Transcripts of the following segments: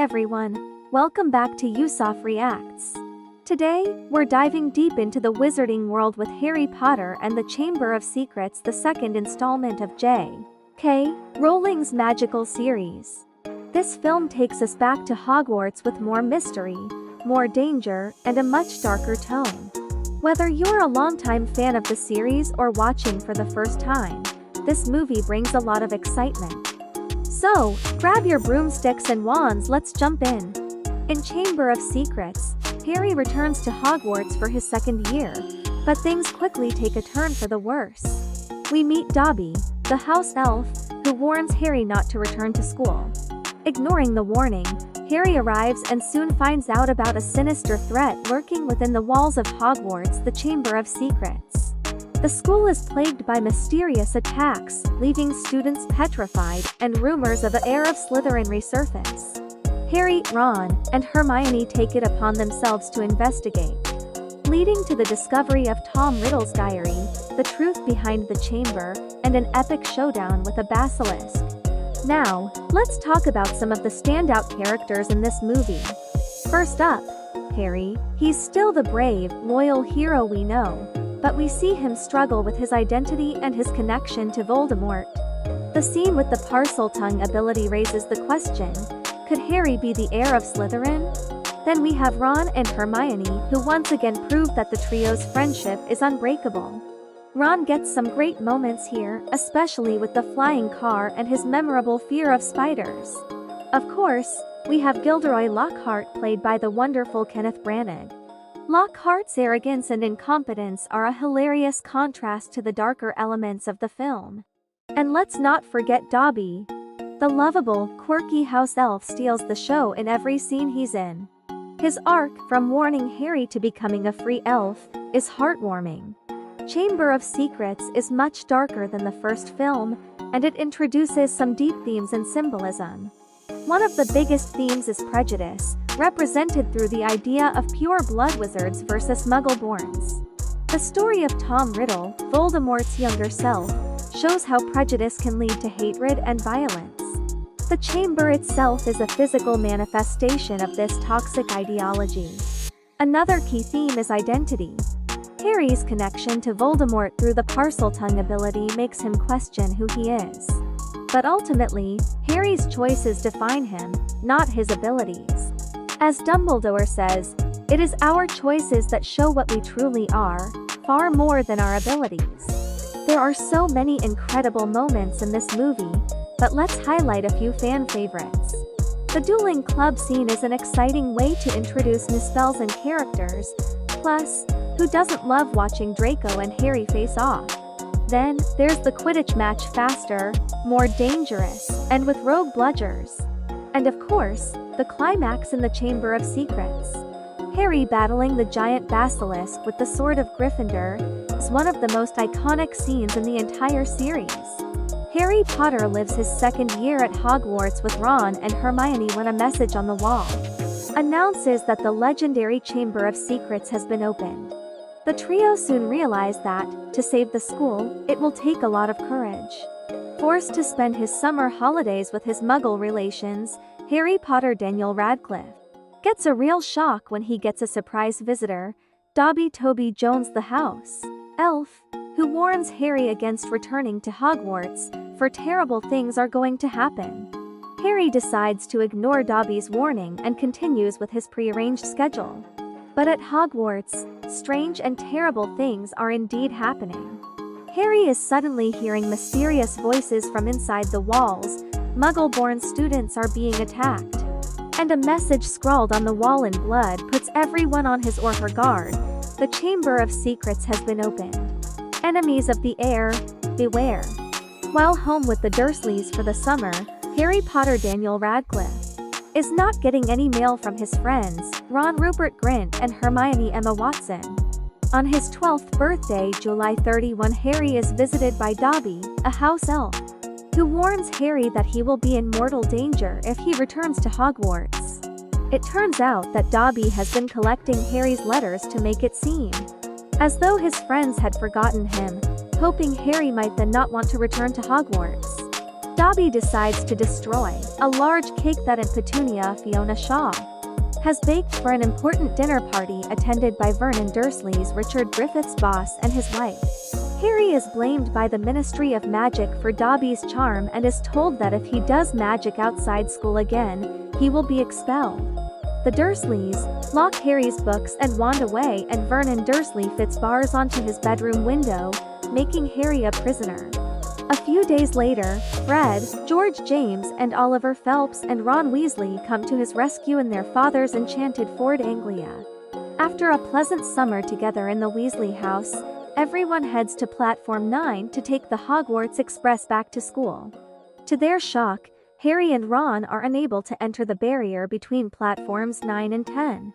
everyone, welcome back to Yusuf Reacts. Today, we're diving deep into the wizarding world with Harry Potter and the Chamber of Secrets, the second installment of J.K. Rowling's magical series. This film takes us back to Hogwarts with more mystery, more danger, and a much darker tone. Whether you're a longtime fan of the series or watching for the first time, this movie brings a lot of excitement. So, grab your broomsticks and wands, let's jump in. In Chamber of Secrets, Harry returns to Hogwarts for his second year, but things quickly take a turn for the worse. We meet Dobby, the house elf, who warns Harry not to return to school. Ignoring the warning, Harry arrives and soon finds out about a sinister threat lurking within the walls of Hogwarts, the Chamber of Secrets. The school is plagued by mysterious attacks, leaving students petrified, and rumors of the heir of Slytherin resurface. Harry, Ron, and Hermione take it upon themselves to investigate, leading to the discovery of Tom Riddle's diary, the truth behind the chamber, and an epic showdown with a basilisk. Now, let's talk about some of the standout characters in this movie. First up, Harry. He's still the brave, loyal hero we know, but we see him struggle with his identity and his connection to Voldemort. The scene with the Parseltongue ability raises the question, could Harry be the heir of Slytherin? Then we have Ron and Hermione, who once again prove that the trio's friendship is unbreakable. Ron gets some great moments here, especially with the flying car and his memorable fear of spiders. Of course, we have Gilderoy Lockhart, played by the wonderful Kenneth Branagh. Lockhart's arrogance and incompetence are a hilarious contrast to the darker elements of the film. And let's not forget Dobby. The lovable, quirky house elf steals the show in every scene he's in. His arc, from warning Harry to becoming a free elf, is heartwarming. Chamber of Secrets is much darker than the first film, and it introduces some deep themes and symbolism. One of the biggest themes is prejudice, represented through the idea of pure-blood wizards versus Muggle-borns. The story of Tom Riddle, Voldemort's younger self, shows how prejudice can lead to hatred and violence. The chamber itself is a physical manifestation of this toxic ideology. Another key theme is identity. Harry's connection to Voldemort through the Parseltongue ability makes him question who he is. But ultimately, Harry's choices define him, not his abilities. As Dumbledore says, it is our choices that show what we truly are, far more than our abilities. There are so many incredible moments in this movie, but let's highlight a few fan favorites. The dueling club scene is an exciting way to introduce new spells and characters, plus, who doesn't love watching Draco and Harry face off? Then, there's the Quidditch match, faster, more dangerous, and with rogue bludgers. And of course, the climax in the Chamber of Secrets. Harry battling the giant basilisk with the Sword of Gryffindor is one of the most iconic scenes in the entire series. Harry Potter lives his second year at Hogwarts with Ron and Hermione when a message on the wall announces that the legendary Chamber of Secrets has been opened. The trio soon realize that, to save the school, it will take a lot of courage. Forced to spend his summer holidays with his Muggle relations, Harry Potter Daniel Radcliffe gets a real shock when he gets a surprise visitor, Dobby Toby Jones the house elf, who warns Harry against returning to Hogwarts, for terrible things are going to happen. Harry decides to ignore Dobby's warning and continues with his prearranged schedule. But at Hogwarts, strange and terrible things are indeed happening. Harry is suddenly hearing mysterious voices from inside the walls, Muggle-born students are being attacked. And a message scrawled on the wall in blood puts everyone on his or her guard. The Chamber of Secrets has been opened. Enemies of the heir, beware. While home with the Dursleys for the summer, Harry Potter Daniel Radcliffe is not getting any mail from his friends, Ron Rupert Grint and Hermione Emma Watson. On his 12th birthday, July 31, Harry is visited by Dobby, a house elf, who warns Harry that he will be in mortal danger if he returns to Hogwarts. It turns out that Dobby has been collecting Harry's letters to make it seem as though his friends had forgotten him, hoping Harry might then not want to return to Hogwarts. Dobby decides to destroy a large cake that Aunt Petunia Fiona Shaw has baked for an important dinner party attended by Vernon Dursley's Richard Griffith's boss and his wife. Harry is blamed by the Ministry of Magic for Dobby's charm and is told that if he does magic outside school again, he will be expelled. The Dursleys lock Harry's books and wand away, and Vernon Dursley fits bars onto his bedroom window, making Harry a prisoner. A few days later, Fred, George James and Oliver Phelps and Ron Weasley come to his rescue in their father's enchanted Ford Anglia. After a pleasant summer together in the Weasley house, everyone heads to Platform 9 to take the Hogwarts Express back to school. To their shock, Harry and Ron are unable to enter the barrier between platforms 9 and 10.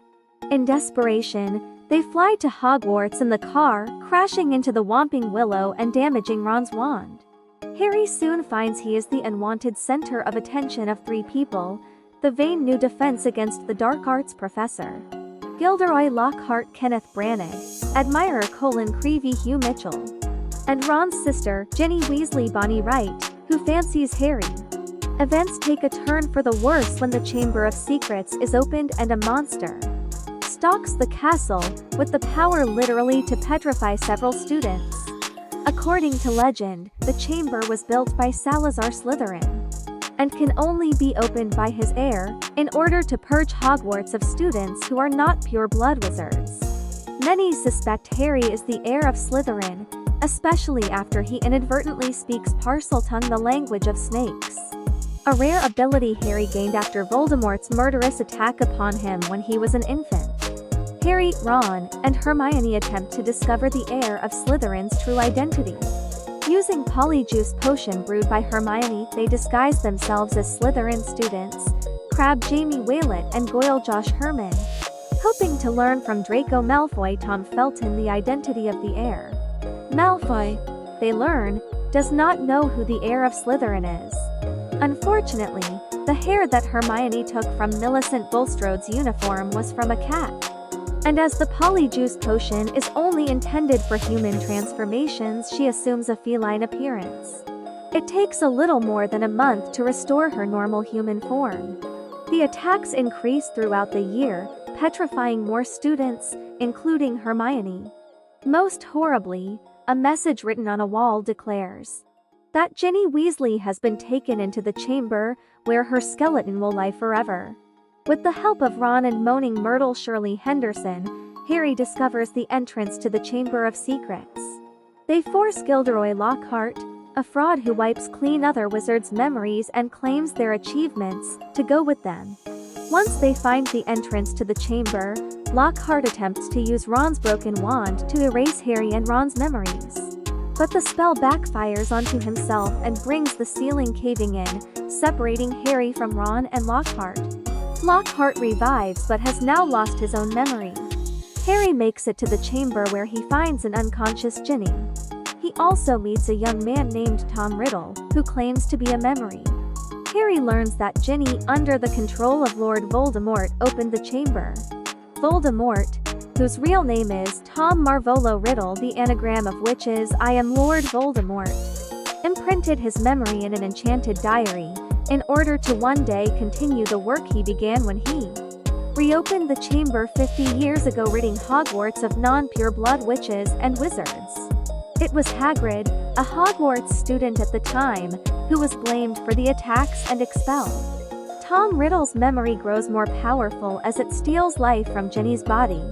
In desperation, they fly to Hogwarts in the car, crashing into the Whomping Willow and damaging Ron's wand. Harry soon finds he is the unwanted center of attention of three people: the vain new defense against the dark arts professor, Gilderoy Lockhart Kenneth Branagh, admirer Colin Creevy Hugh Mitchell, and Ron's sister, Ginny Weasley Bonnie Wright, who fancies Harry. Events take a turn for the worse when the Chamber of Secrets is opened and a monster stalks the castle, with the power literally to petrify several students. According to legend, the chamber was built by Salazar Slytherin and can only be opened by his heir, in order to purge Hogwarts of students who are not pure-blood wizards. Many suspect Harry is the heir of Slytherin, especially after he inadvertently speaks Parseltongue, the language of snakes, a rare ability Harry gained after Voldemort's murderous attack upon him when he was an infant. Harry, Ron, and Hermione attempt to discover the heir of Slytherin's true identity. Using Polyjuice potion brewed by Hermione, they disguise themselves as Slytherin students, Crabbe Jamie Waylett and Goyle Josh Herman, hoping to learn from Draco Malfoy Tom Felton the identity of the heir. Malfoy, they learn, does not know who the heir of Slytherin is. Unfortunately, the hair that Hermione took from Millicent Bulstrode's uniform was from a cat. And as the Polyjuice potion is only intended for human transformations, she assumes a feline appearance. It takes a little more than a month to restore her normal human form. The attacks increase throughout the year, petrifying more students, including Hermione. Most horribly, a message written on a wall declares that Ginny Weasley has been taken into the chamber, where her skeleton will lie forever. With the help of Ron and moaning Myrtle Shirley Henderson, Harry discovers the entrance to the Chamber of Secrets. They force Gilderoy Lockhart, a fraud who wipes clean other wizards' memories and claims their achievements, to go with them. Once they find the entrance to the chamber, Lockhart attempts to use Ron's broken wand to erase Harry and Ron's memories. But the spell backfires onto himself and brings the ceiling caving in, separating Harry from Ron and Lockhart. Lockhart revives but has now lost his own memory. Harry makes it to the chamber, where he finds an unconscious Ginny. He also meets a young man named Tom Riddle, who claims to be a memory. Harry learns that Ginny, under the control of Lord Voldemort, opened the chamber. Voldemort, whose real name is Tom Marvolo Riddle, the anagram of which is "I am Lord Voldemort," imprinted his memory in an enchanted diary, in order to one day continue the work he began when he reopened the chamber 50 years ago, ridding Hogwarts of non-pure blood witches and wizards. It was Hagrid, a Hogwarts student at the time, who was blamed for the attacks and expelled. Tom Riddle's memory grows more powerful as it steals life from Ginny's body,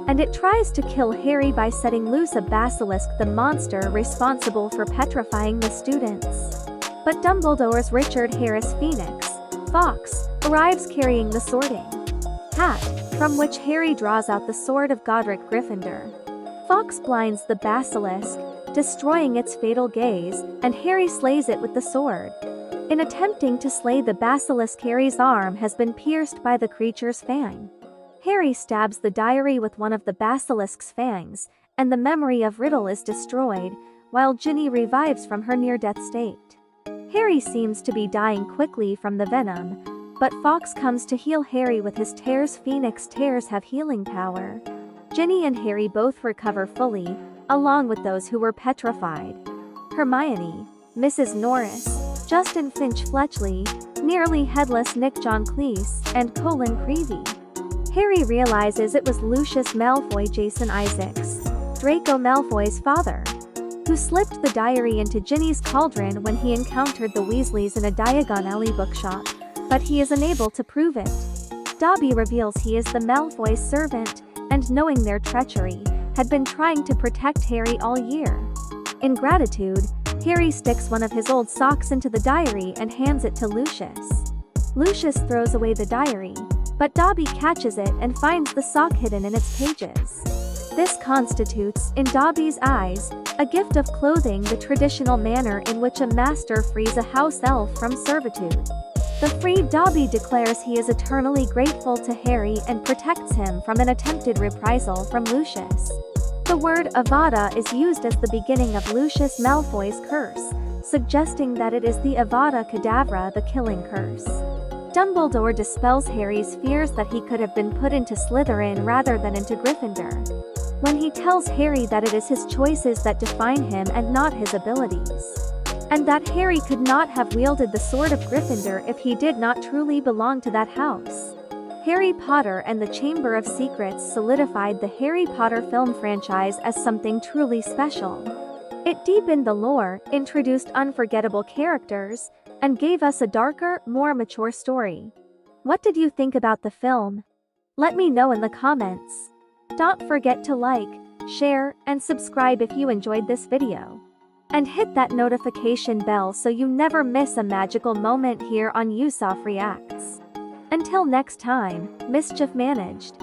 and it tries to kill Harry by setting loose a Basilisk, the monster responsible for petrifying the students. But Dumbledore's Richard Harris Phoenix, Fawkes, arrives carrying the Sorting Hat, from which Harry draws out the sword of Godric Gryffindor. Fawkes blinds the Basilisk, destroying its fatal gaze, and Harry slays it with the sword. In attempting to slay the Basilisk, Harry's arm has been pierced by the creature's fang. Harry stabs the diary with one of the Basilisk's fangs, and the memory of Riddle is destroyed, while Ginny revives from her near-death state. Harry seems to be dying quickly from the venom, but Fawkes comes to heal Harry with his tears. Phoenix tears have healing power. Ginny and Harry both recover fully, along with those who were petrified. Hermione, Mrs. Norris, Justin Finch Fletchley, Nearly Headless Nick John Cleese, and Colin Creevy. Harry realizes it was Lucius Malfoy, Jason Isaacs, Draco Malfoy's father, who slipped the diary into Ginny's cauldron when he encountered the Weasleys in a Diagon Alley bookshop, but he is unable to prove it. Dobby reveals he is the Malfoy's servant, and knowing their treachery, had been trying to protect Harry all year. In gratitude, Harry sticks one of his old socks into the diary and hands it to Lucius. Lucius throws away the diary, but Dobby catches it and finds the sock hidden in its pages. This constitutes, in Dobby's eyes, a gift of clothing, the traditional manner in which a master frees a house elf from servitude. The freed Dobby declares he is eternally grateful to Harry and protects him from an attempted reprisal from Lucius. The word Avada is used as the beginning of Lucius Malfoy's curse, suggesting that it is the Avada Kedavra, the killing curse. Dumbledore dispels Harry's fears that he could have been put into Slytherin rather than into Gryffindor, when he tells Harry that it is his choices that define him and not his abilities, and that Harry could not have wielded the sword of Gryffindor if he did not truly belong to that house. Harry Potter and the Chamber of Secrets solidified the Harry Potter film franchise as something truly special. It deepened the lore, introduced unforgettable characters, and gave us a darker, more mature story. What did you think about the film? Let me know in the comments. Don't forget to like, share, and subscribe if you enjoyed this video. And hit that notification bell so you never miss a magical moment here on Yusuf Reacts. Until next time, mischief managed.